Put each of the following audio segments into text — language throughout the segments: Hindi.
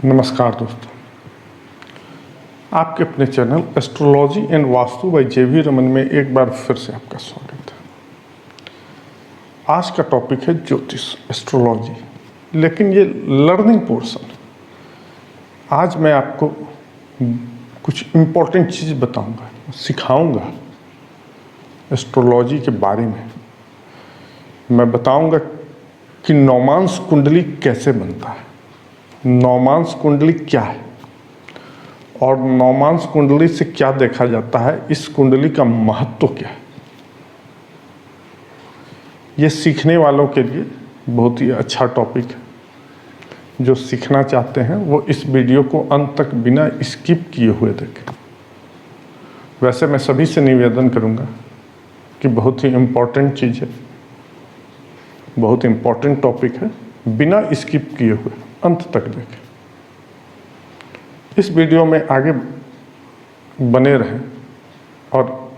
नमस्कार दोस्तों, आपके अपने channel astrology and Vastu by J V. Raman में एक बार फिर से आपका स्वागत है। आज का टॉपिक है ज्योतिष, एस्ट्रोलॉजी, लेकिन ये लर्निंग पोर्शन। आज मैं आपको कुछ इम्पोर्टेंट चीज़ बताऊंगा, सिखाऊंगा एस्ट्रोलॉजी के बारे में। मैं बताऊंगा कि नौमांस कुंडली कैसे बनता है, नौमांस कुंडली क्या है और नौमांस कुंडली से क्या देखा जाता है, इस कुंडली का महत्व क्या है। ये सीखने वालों के लिए बहुत ही अच्छा टॉपिक है। जो सीखना चाहते हैं वो इस वीडियो को अंत तक बिना स्किप किए हुए देखें। वैसे मैं सभी से निवेदन करूंगा कि बहुत ही इम्पोर्टेंट चीज़ है, बहुत इम्पोर्टेंट टॉपिक है, बिना स्किप किए हुए अंत तक देखें। इस वीडियो में आगे बने रहें और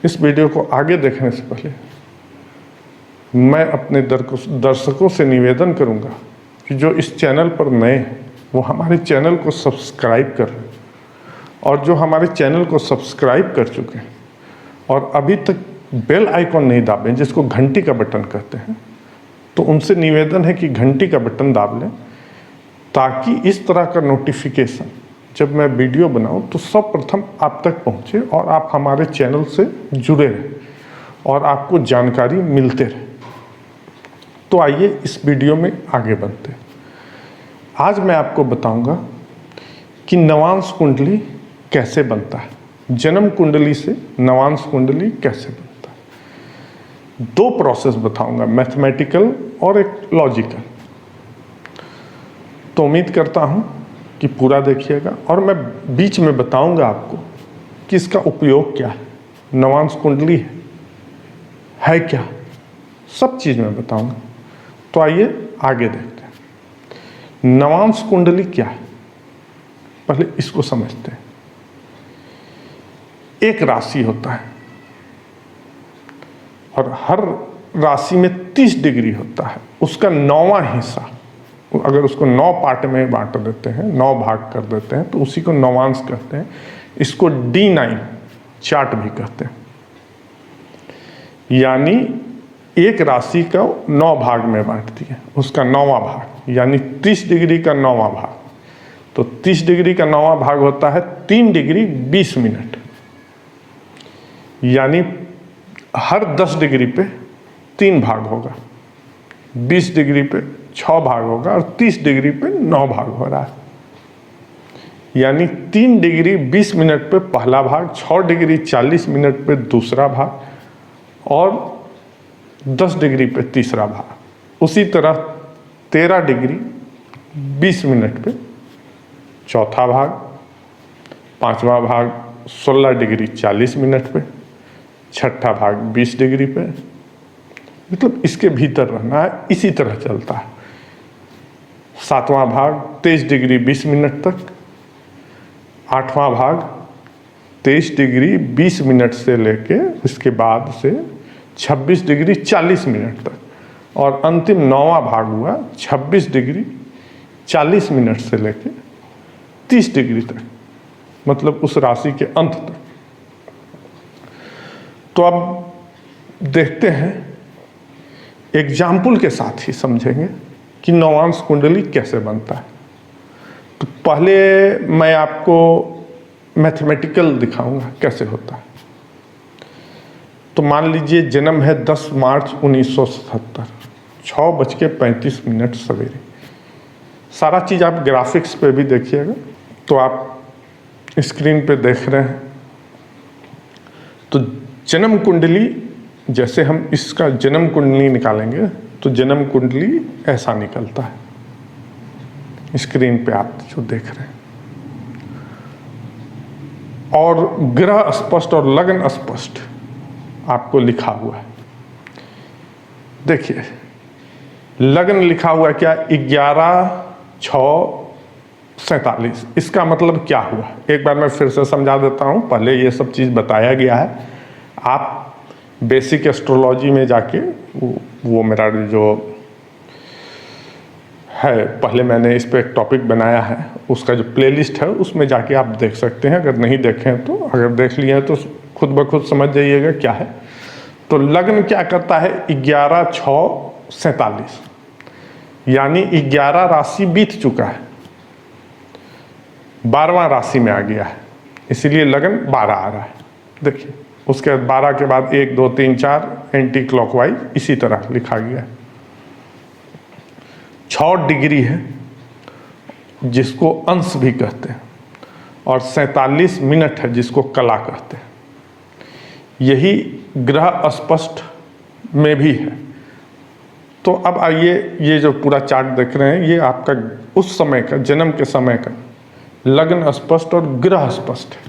इस वीडियो को आगे देखने से पहले मैं अपने दर्शकों से निवेदन करूंगा कि जो इस चैनल पर नए हैं वो हमारे चैनल को सब्सक्राइब कर लें, और जो हमारे चैनल को सब्सक्राइब कर चुके हैं और अभी तक बेल आइकॉन नहीं दाबे, जिसको घंटी का बटन कहते हैं, तो उनसे निवेदन है कि घंटी का बटन दाब लें, ताकि इस तरह का नोटिफिकेशन जब मैं वीडियो बनाऊं तो सर्वप्रथम आप तक पहुंचे और आप हमारे चैनल से जुड़े रहें और आपको जानकारी मिलते रहे। तो आइए इस वीडियो में आगे बढ़ते हैं। आज मैं आपको बताऊंगा कि नवांश कुंडली कैसे बनता है, जन्म कुंडली से नवांश कुंडली कैसे बनता है। दो प्रोसेस बताऊंगा, मैथमेटिकल और एक लॉजिकल। तो उम्मीद करता हूं कि पूरा देखिएगा और मैं बीच में बताऊंगा आपको कि इसका उपयोग क्या है, नवांश कुंडली है क्या, सब चीज़ मैं बताऊंगा। तो आइए आगे देखते हैं। नवांश कुंडली क्या है, पहले इसको समझते हैं। एक राशि होता है और हर राशि में 30 डिग्री होता है। उसका 9वां हिस्सा, अगर उसको 9 पार्ट में बांट देते हैं, 9 भाग कर देते हैं, तो उसी को नवांश कहते हैं। इसको D9 चार्ट भी कहते हैं। यानी एक राशि का 9 भाग में बांट दिए, उसका 9वां भाग यानी 30 डिग्री का 9वां भाग। तो 30 डिग्री का 9वां भाग होता है 3 डिग्री 20 मिनट, यानी हर 10 डिग्री पे 3 भाग होगा, 20 डिग्री पे 6 भाग होगा और 30 डिग्री पे 9 भाग हो रहा है। यानी 3 डिग्री 20 मिनट पे पहला भाग, 6 डिग्री 40 मिनट पे दूसरा भाग और 10 डिग्री पे तीसरा भाग। उसी तरह 13 डिग्री 20 मिनट पे चौथा भाग, 5वां भाग 16 डिग्री 40 मिनट पे, छठा भाग 20 डिग्री पे। मतलब इसके भीतर रहना है, इसी तरह चलता है। 7वां भाग 23 डिग्री 20 मिनट तक, 8वां भाग 23 डिग्री 20 मिनट से लेके इसके बाद से 26 डिग्री 40 मिनट तक, और अंतिम 9वां भाग हुआ 26 डिग्री 40 मिनट से लेके 30 डिग्री तक, मतलब उस राशि के अंत तक। तो अब देखते हैं, एग्जाम्पल के साथ ही समझेंगे कि नवांश कुंडली कैसे बनता है। तो पहले मैं आपको मैथमेटिकल दिखाऊंगा कैसे होता है। तो मान लीजिए जन्म है 10 मार्च 1977, 6:35 सवेरे। सारा चीज़ आप ग्राफिक्स पे भी देखिएगा, तो आप स्क्रीन पे देख रहे हैं। तो जन्म कुंडली, जैसे हम इसका जन्म कुंडली निकालेंगे तो जन्म कुंडली ऐसा निकलता है, स्क्रीन पे आप जो देख रहे हैं। और ग्रह स्पष्ट और लग्न स्पष्ट आपको लिखा हुआ है। देखिए लग्न लिखा हुआ क्या, 11/6/47। इसका मतलब क्या हुआ, एक बार मैं फिर से समझा देता हूँ। पहले ये सब चीज़ बताया गया है, आप बेसिक एस्ट्रोलॉजी में जाके वो मेरा जो है, पहले मैंने इस पर एक टॉपिक बनाया है, उसका जो प्लेलिस्ट है उसमें जाके आप देख सकते हैं। अगर नहीं देखे हैं तो, अगर देख लिए हैं तो खुद ब खुद समझ जाइएगा क्या है। तो लग्न क्या करता है, 11/6/47, यानी 11 राशि बीत चुका है, 12वां राशि में आ गया है, इसीलिए लग्न 12 आ रहा है। देखिए उसके बाद 12 के बाद 1 2 3 4 एंटी क्लॉकवाइज इसी तरह लिखा गया है। 6 डिग्री है जिसको अंश भी कहते हैं, और 47 मिनट है जिसको कला कहते हैं। यही ग्रह स्पष्ट में भी है। तो अब आइए, ये जो पूरा चार्ट देख रहे हैं ये आपका उस समय का, जन्म के समय का लग्न स्पष्ट और ग्रह स्पष्ट है,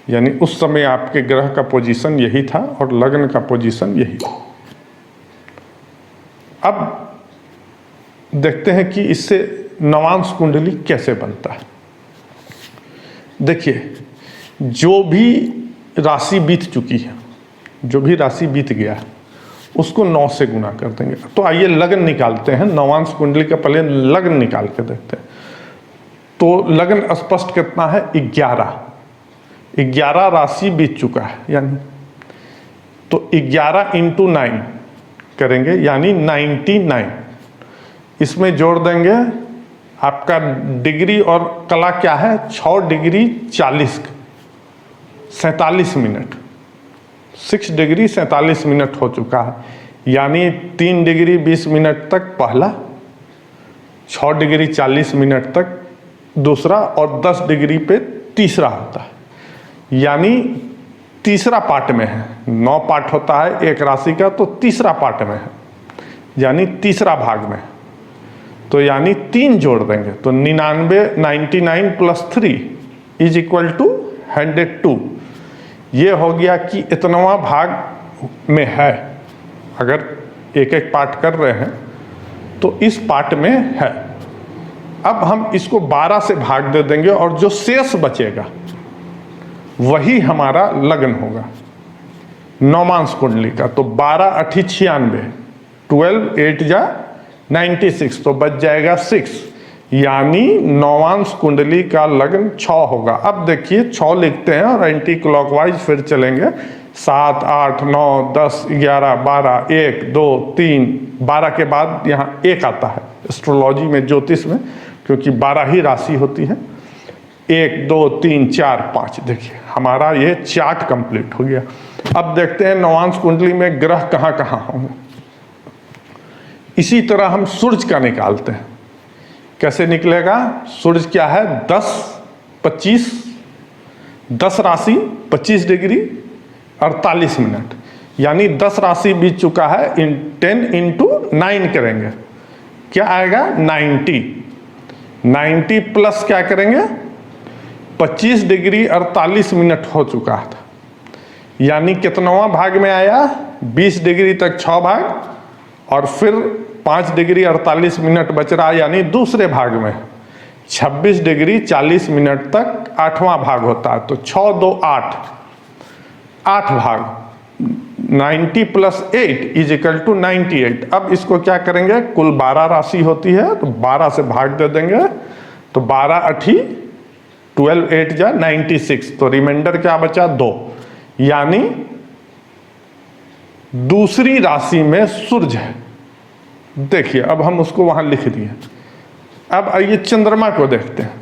यानी उस समय आपके ग्रह का पोजीशन यही था और लग्न का पोजीशन यही था। अब देखते हैं कि इससे नवांश कुंडली कैसे बनता है। देखिए, जो भी राशि बीत चुकी है, जो भी राशि बीत गया है, उसको 9 से गुना कर देंगे। तो आइए लग्न निकालते हैं, नवांश कुंडली का पहले लग्न निकाल के देखते हैं। तो लग्न स्पष्ट कितना है, 11 राशि बीत चुका है, यानी तो 11 × 9 करेंगे, यानी 99। इसमें जोड़ देंगे आपका डिग्री और कला क्या है, 6 डिग्री 40 47 मिनट, 6 डिग्री 47 मिनट हो चुका है, यानी 3 डिग्री 20 मिनट तक पहला, 6 डिग्री 40 मिनट तक दूसरा, और 10 डिग्री पे तीसरा होता है, यानी तीसरा पार्ट में है। 9 पार्ट होता है एक राशि का, तो तीसरा पार्ट में है, यानी तीसरा भाग में। तो यानी 3 जोड़ देंगे, तो 99 + 3 = 102। ये हो गया कि इतनवां भाग में है। अगर एक एक पार्ट कर रहे हैं तो इस पार्ट में है। अब हम इसको 12 से भाग दे देंगे और जो शेष बचेगा वही हमारा लग्न होगा नौमांश कुंडली का। तो 12 × 8 = 96, 12 8 × 96, तो बच जाएगा 6, यानी नौवांश कुंडली का लग्न 6 होगा। अब देखिए 6 लिखते हैं और एंटी क्लॉकवाइज फिर चलेंगे, 7 8 9 10 11 12 1 2 3, 12 के बाद यहाँ 1 आता है एस्ट्रोलॉजी में, ज्योतिष में, क्योंकि 12 ही राशि होती है। 1 2 3 4 5, देखिए हमारा ये चार्ट कंप्लीट हो गया। अब देखते हैं नौवांश कुंडली में ग्रह कहाँ कहाँ होंगे। इसी तरह हम सूर्य का निकालते हैं। कैसे निकलेगा, सूर्य क्या है, 10 25, 10 राशि 25 डिग्री 48 मिनट, यानी 10 राशि बीत चुका है। 10 × 9 करेंगे, क्या आएगा, 90। 90 प्लस क्या करेंगे, 25 डिग्री 48 मिनट हो चुका था, यानी कितनवां भाग में आया, 20 डिग्री तक 6 भाग, और फिर 5 डिग्री 48 मिनट बच रहा, यानी दूसरे भाग में 26 डिग्री 40 मिनट तक 8वां भाग होता है। तो 6 2 8, 8 भाग, 90 + 8 = 98। अब इसको क्या करेंगे, कुल 12 राशि होती है, तो 12 से भाग दे देंगे, तो 12 × 8 = 12 8 × 96, तो रिमाइंडर क्या बचा, 2, यानी दूसरी राशि में सूर्य है। देखिए अब हम उसको वहां लिख दिए। अब आइए चंद्रमा को देखते हैं।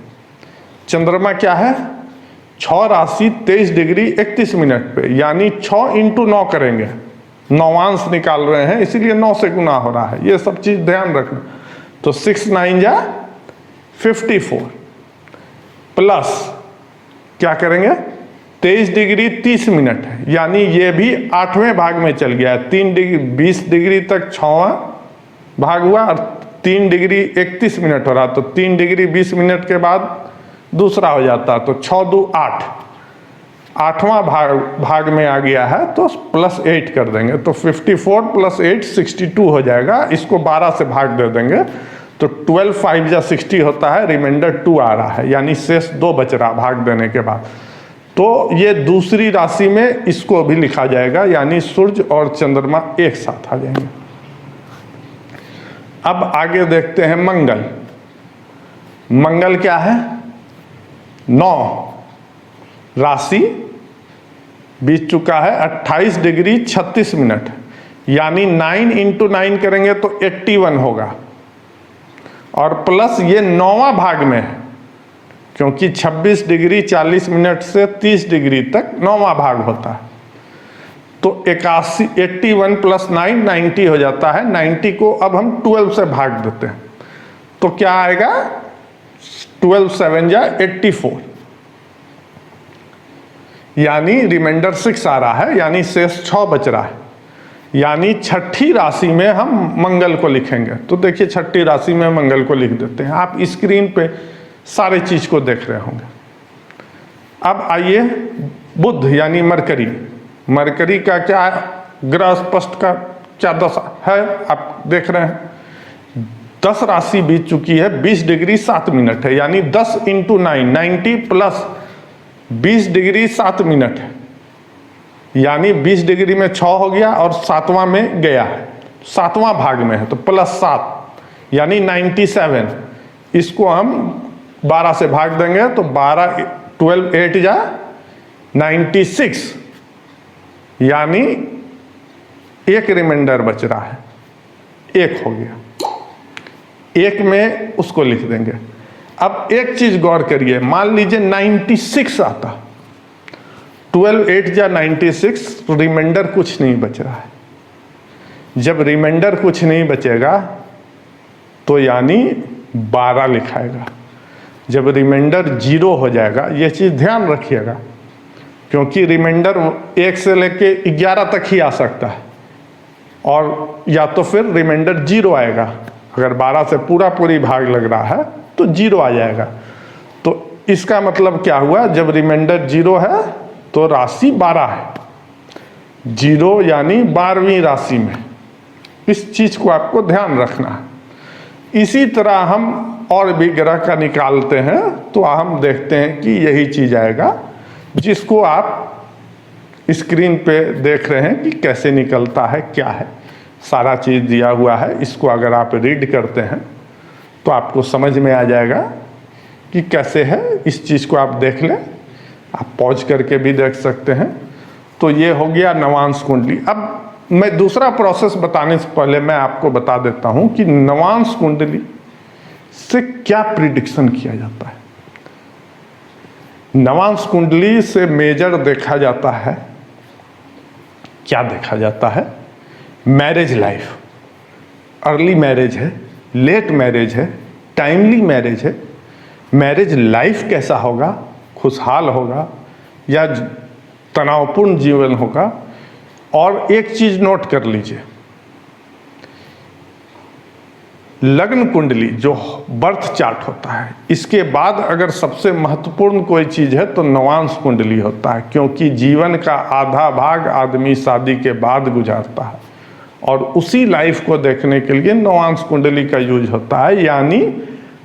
चंद्रमा क्या है, 6 राशि 23 डिग्री 31 मिनट पे, यानी 6 × 9 करेंगे, नौवांश निकाल रहे हैं इसीलिए 9 से गुना हो रहा है, ये सब चीज ध्यान रखना। तो 6 9 = 54 प्लस क्या करेंगे, 23 डिग्री 30 मिनट है, यानी ये भी 8वें भाग में चल गया है। 3 डिग्री 20 डिग्री तक 6वां भाग हुआ और 3 डिग्री 31 मिनट हो रहा, तो 3 डिग्री 20 मिनट के बाद दूसरा हो जाता, तो 6 2 8, 8वां भाग में आ गया है, तो +8 कर देंगे, तो 54 + 8 62 हो जाएगा। इसको 12 से भाग दे देंगे, तो 12 5 = 60 होता है, रिमाइंडर 2 आ रहा है, यानी शेष 2 बच रहा भाग देने के बाद। तो ये दूसरी राशि में इसको भी लिखा जाएगा, यानी सूर्य और चंद्रमा एक साथ आ जाएंगे। अब आगे देखते हैं मंगल। मंगल क्या है? 9, राशि बीत चुका है 28 डिग्री 36 मिनट, यानी 9 × 9 करेंगे तो 81 होगा, और प्लस ये 9वां भाग में है, क्योंकि 26 डिग्री 40 मिनट से 30 डिग्री तक 9वां भाग होता है। तो 81 + 9 90 हो जाता है। 90 को अब हम 12 से भाग देते हैं तो क्या आएगा? 12 7 जा 84, यानी रिमाइंडर 6 आ रहा है, यानी शेष 6 बच रहा है। यानी छठी राशि में हम मंगल को लिखेंगे। तो देखिए छठी राशि में मंगल को लिख देते हैं। आप स्क्रीन पे सारे चीज को देख रहे होंगे। अब आइए बुध यानी मरकरी। मरकरी का क्या ग्रह स्पष्ट का क्या दशा है आप देख रहे हैं। 10 राशि बीत चुकी है, 20 डिग्री 7 मिनट है, यानी 10 × 9 90 + 20 डिग्री 7 मिनट है, यानी 20 डिग्री में 6 हो गया और 7वां में गया है, 7वां भाग में है, तो +7 यानी 97। इसको हम 12 से भाग देंगे तो 12 8 जा 96, यानी एक रिमाइंडर बच रहा है, 1 हो गया, 1 में उसको लिख देंगे। अब एक चीज गौर करिए, मान लीजिए 96 आता, 12 8 जा 96, रिमाइंडर कुछ नहीं बच रहा है। जब रिमाइंडर कुछ नहीं बचेगा तो यानी 12 लिखाएगा। जब रिमाइंडर 0 हो जाएगा, ये चीज ध्यान रखिएगा, क्योंकि रिमाइंडर 1 से लेके 11 तक ही आ सकता है, और या तो फिर रिमाइंडर 0 आएगा। अगर 12 से पूरी भाग लग रहा है तो 0 आ जाएगा। तो इसका मतलब क्या हुआ? जब रिमाइंडर 0 है तो राशि 12 है। 0 यानी 12वीं राशि में। इस चीज को आपको ध्यान रखना है। इसी तरह हम और भी ग्रह का निकालते हैं तो हम देखते हैं कि यही चीज आएगा, जिसको आप स्क्रीन पे देख रहे हैं कि कैसे निकलता है, क्या है। सारा चीज दिया हुआ है। इसको अगर आप रीड करते हैं तो आपको समझ में आ जाएगा कि कैसे है। इस चीज को आप देख लें, आप पॉज करके भी देख सकते हैं। तो ये हो गया नवांश कुंडली। अब मैं दूसरा प्रोसेस बताने से पहले मैं आपको बता देता हूं कि नवांश कुंडली से क्या प्रिडिक्शन किया जाता है। नवांश कुंडली से मेजर देखा जाता है, क्या देखा जाता है? मैरिज लाइफ, अर्ली मैरिज है, लेट मैरिज है, टाइमली मैरिज है, मैरिज लाइफ कैसा होगा, खुशहाल होगा या तनावपूर्ण जीवन होगा। और एक चीज नोट कर लीजिए, लग्न कुंडली जो बर्थ चार्ट होता है, इसके बाद अगर सबसे महत्वपूर्ण कोई चीज है तो नवांश कुंडली होता है, क्योंकि जीवन का आधा भाग आदमी शादी के बाद गुजारता है, और उसी लाइफ को देखने के लिए नवांश कुंडली का यूज होता है। यानी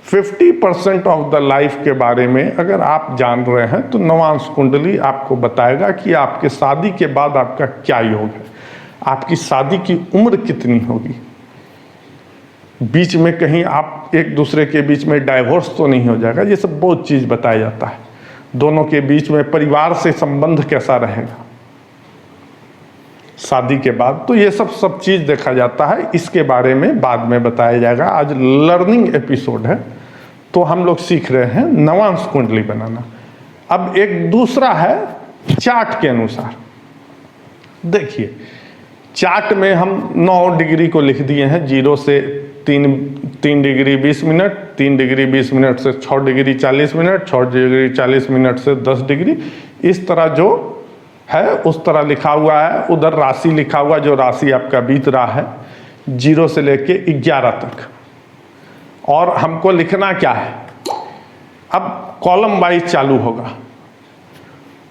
50% ऑफ द लाइफ के बारे में अगर आप जान रहे हैं तो नवांश कुंडली आपको बताएगा कि आपके शादी के बाद आपका क्या योग है, आपकी शादी की उम्र कितनी होगी, बीच में कहीं आप एक दूसरे के बीच में डाइवोर्स तो नहीं हो जाएगा। ये सब बहुत चीज़ बताया जाता है। दोनों के बीच में परिवार से संबंध कैसा रहेगा शादी के बाद, तो ये सब चीज़ देखा जाता है। इसके बारे में बाद में बताया जाएगा। आज लर्निंग एपिसोड है तो हम लोग सीख रहे हैं नवांश कुंडली बनाना। अब एक दूसरा है चार्ट के अनुसार। देखिए चार्ट में हम 9 डिग्री को लिख दिए हैं, 0 से 3 डिग्री 20 मिनट, 3 डिग्री 20 मिनट से 6 डिग्री 40 मिनट, 6 डिग्री 40 मिनट से 10 डिग्री। इस तरह जो है उस तरह लिखा हुआ है। उधर राशि लिखा हुआ, जो राशि आपका बीत रहा है 0 से लेके 11 तक। और हमको लिखना क्या है, अब कॉलम वाइज चालू होगा।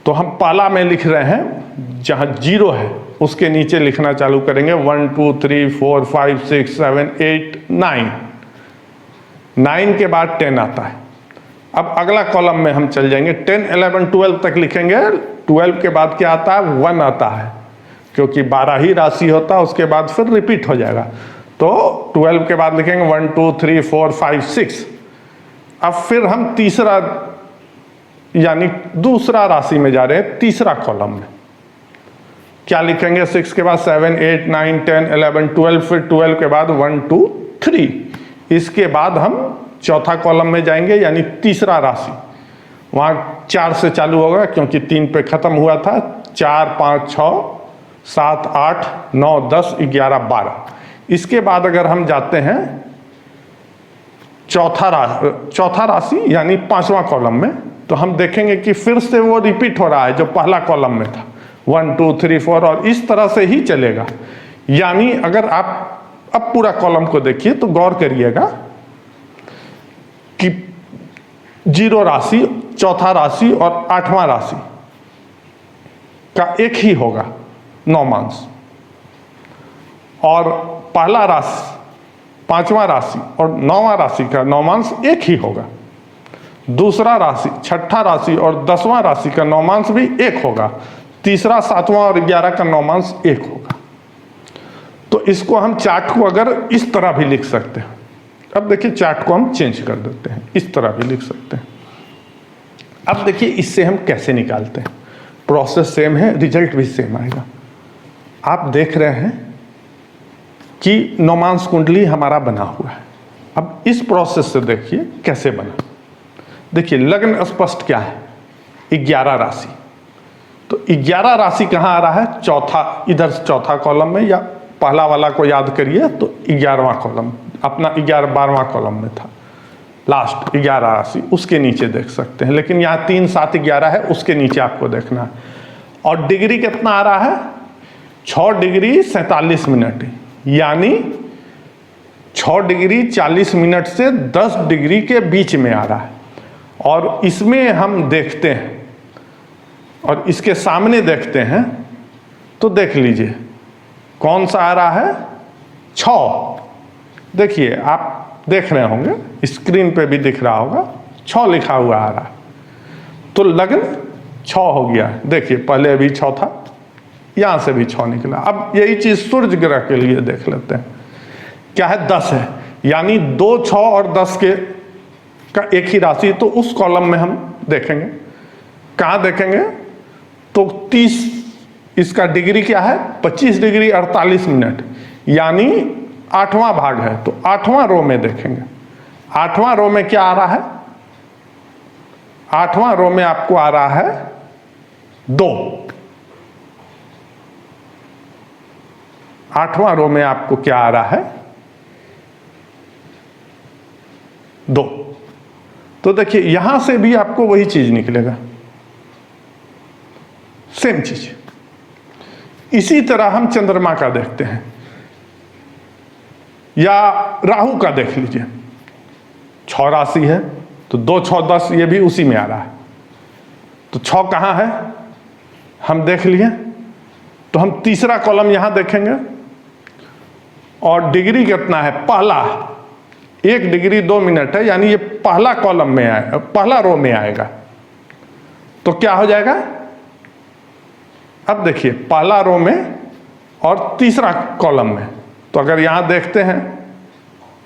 तो हम पहला में लिख रहे हैं, जहाँ 0 है उसके नीचे लिखना चालू करेंगे 1 2 3 4 5 6 7 8 9। 9 के बाद 10 आता है। अब अगला कॉलम में हम चल जाएंगे, 10 11 12 तक लिखेंगे। 12 के बाद क्या आता है? 1 आता है, क्योंकि 12 ही राशि होता है, उसके बाद फिर रिपीट हो जाएगा। तो 12 के बाद लिखेंगे 1 2 3 4 5 6। अब फिर हम तीसरा यानी दूसरा राशि में जा रहे हैं, तीसरा कॉलम में क्या लिखेंगे? 6 के बाद 7 8 9 10 11 12, फिर 12 के बाद 1 2 3। इसके बाद हम चौथा कॉलम में जाएंगे यानी तीसरा राशि, वहाँ 4 से चालू होगा क्योंकि 3 पे खत्म हुआ था। 4 5 6 7 8 9 10 11 12। इसके बाद अगर हम जाते हैं चौथा राशि यानी पांचवा कॉलम में, तो हम देखेंगे कि फिर से वो रिपीट हो रहा है जो पहला कॉलम में था, 1 2 3 4, और इस तरह से ही चलेगा। यानी अगर आप अब पूरा कॉलम को देखिए तो गौर करिएगा कि 0 राशि, चौथा राशि और 8वां राशि का एक ही होगा नौमांश, और पहला राशि, 5वां राशि और 9वां राशि का नौमांश एक ही होगा। दूसरा राशि, 6ठा राशि और 10वां राशि का नौमांश भी एक होगा। तीसरा, 7वां और 11 का नौमांश एक होगा। तो इसको हम चार्ट को अगर इस तरह भी लिख सकते हैं। अब देखिए चार्ट को हम चेंज कर देते हैं, इस तरह भी लिख सकते हैं। अब देखिए इससे हम कैसे निकालते हैं। प्रोसेस सेम है, रिजल्ट भी सेम आएगा। आप देख रहे हैं कि नौमांश कुंडली हमारा बना हुआ है। अब इस प्रोसेस से देखिए कैसे बना। देखिए लग्न स्पष्ट क्या है? 11 राशि। तो 11 राशि कहाँ आ रहा है? चौथा, इधर चौथा कॉलम में, या पहला वाला को याद करिए तो 11वां कॉलम, अपना 12वां कॉलम में था लास्ट 11 राशि, उसके नीचे देख सकते हैं। लेकिन यहाँ 3 7 11 है, उसके नीचे आपको देखना है। और डिग्री कितना आ रहा है? 6 डिग्री 47 मिनट, यानी 6 डिग्री 40 मिनट से 10 डिग्री के बीच में आ रहा है। और इसमें हम देखते हैं और इसके सामने देखते हैं तो देख लीजिए कौन सा आ रहा है? 6। देखिए आप देख रहे होंगे स्क्रीन पे भी दिख रहा होगा, 6 लिखा हुआ आ रहा है। तो लग्न 6 हो गया। देखिए पहले भी 6 था, यहां से भी 6 निकला। अब यही चीज सूर्य ग्रह के लिए देख लेते हैं। क्या है? 10 है, यानी 2 6 और 10 के का एक ही राशि। तो उस कॉलम में हम देखेंगे, कहाँ देखेंगे? तो 30, इसका डिग्री क्या है? 25 डिग्री 48 मिनट, यानी 8वां भाग है। तो 8वां रो में देखेंगे। 8वां रो में क्या आ रहा है? 8वां रो में आपको आ रहा है 2। 8वां रो में आपको क्या आ रहा है? 2। तो देखिए यहां से भी आपको वही चीज निकलेगा, सेम चीज। इसी तरह हम चंद्रमा का देखते हैं या राहु का देख लीजिए। 6 राशि है तो 2 6 10, ये भी उसी में आ रहा है। तो 6 कहाँ है? हम देख लिए। तो हम तीसरा कॉलम यहां देखेंगे और डिग्री कितना है? पहला 1 डिग्री 2 मिनट है, यानी ये पहला कॉलम में आएगा, पहला रो में आएगा। तो क्या हो जाएगा? अब देखिए पहला रो में और तीसरा कॉलम में, तो अगर यहां देखते हैं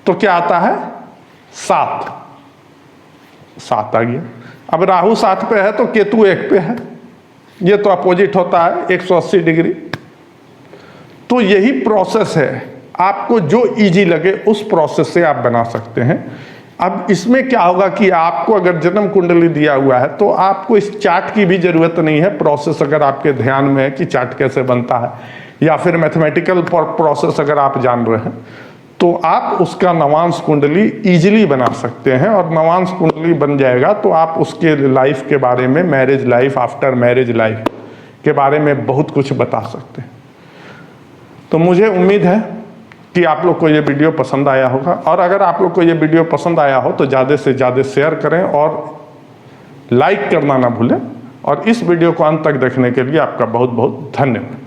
तो क्या आता है? 7 आ गया। अब राहु 7 पे है तो केतु 1 पे है, ये तो अपोजिट होता है 180 डिग्री। तो यही प्रोसेस है, आपको जो इजी लगे उस प्रोसेस से आप बना सकते हैं। अब इसमें क्या होगा कि आपको अगर जन्म कुंडली दिया हुआ है तो आपको इस चार्ट की भी जरूरत नहीं है। प्रोसेस अगर आपके ध्यान में है कि चार्ट कैसे बनता है, या फिर मैथमेटिकल प्रोसेस अगर आप जान रहे हैं, तो आप उसका नवांश कुंडली इजीली बना सकते हैं। और नवांश कुंडली बन जाएगा तो आप उसके लाइफ के बारे में, marriage life, after marriage life के बारे में बहुत कुछ बता सकते हैं। तो मुझे उम्मीद है कि आप लोग को ये वीडियो पसंद आया होगा। और अगर आप लोग को ये वीडियो पसंद आया हो तो ज़्यादा से ज़्यादा शेयर करें और लाइक करना ना भूलें। और इस वीडियो को अंत तक देखने के लिए आपका बहुत बहुत धन्यवाद।